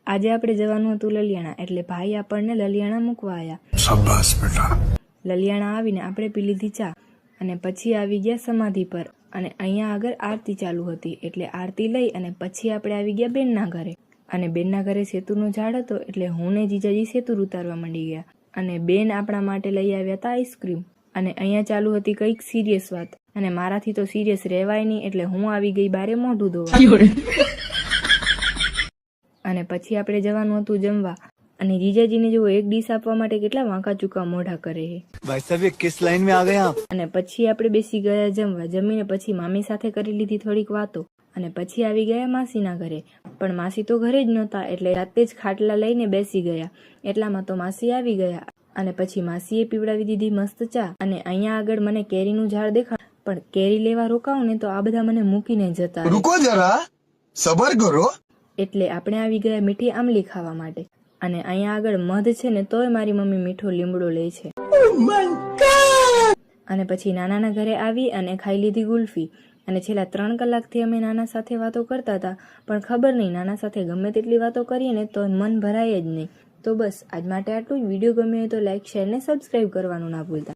આજે આપણે જવાનું હતું લલિયાણા, એટલે ભાઈ આપણને લલિયાણા મૂકવા આવ્યા. શાબાશ બેટા. લલિયાણા આવીને આપણે પી લીધી ચા અને પછી આવી ગયા સમાધિ પર, અને અહીંયા આગળ આરતી ચાલુ હતી, એટલે આરતી લઈ અને પછી આપણે આવી ગયા બેનના ઘરે. અને બેનના ઘરે સેતુરનો ઝાડ હતો, એટલે હું ને જીજાજી સેતુર ઉતારવા માંડી ગયા, અને બેન આપણા માટે લઈ આવ્યા હતા આઈસ્ક્રીમ. અને અહીંયા ચાલુ હતી કંઈક સિરિયસ વાત, અને મારાથી તો સિરિયસ રહેવાય નહીં, એટલે હું આવી ગઈ બારે મોઢું ધોવા. અને પછી આપણે જવાનું હતું જમવા, અને જીજાજીને જો એક ડીશ આપવા માટે કેટલા વાંકા ચૂકા મોઢા કરે છે. ભાઈ સાહેબ ये किस लाइन में आ गए आप? અને પછી આપણે બેસી ગયા જમવા. જમીને પછી મામી સાથે કરી લીધી થોડીક વાતો, અને પછી આવી ગયા માસીના ઘરે. પણ માસી તો ઘરે જ નહોતા, એટલે રાતે જ ખાટલા લઈને બેસી ગયા. એટલામાં તો માસી આવી ગયા, અને પછી માસીએ પીવડાવી દીધી મસ્ત ચા. અને અહીંયા આગળ મને કેરીનું ઝાડ દેખાડ, પણ કેરી લેવા રોકાવું ને તો આ બધા મને મૂકીને જતા. रुको जरा सबर करो. એટલે આપણે આવી ગયા મીઠી આમલી ખાવા માટે. અને અહીંયા આગળ મધ છે ને તોય મારી મમ્મી મીઠો લીમડો લે છે. અને પછી નાનાના ઘરે આવી અને ખાઈ લીધી ગુલ્ફી. અને છેલ્લા 3 કલાકથી અમે નાના સાથે વાતો કરતા હતા, પણ ખબર નહીં નાના સાથે ગમે તેટલી વાતો કરીએ ને તો મન ભરાય જ નહીં. તો બસ આજ માટે આટલું જ. વિડીયો ગમ્યો હોય તો લાઈક, શેર ને સબસ્ક્રાઈબ કરવાનું ના ભૂલતા.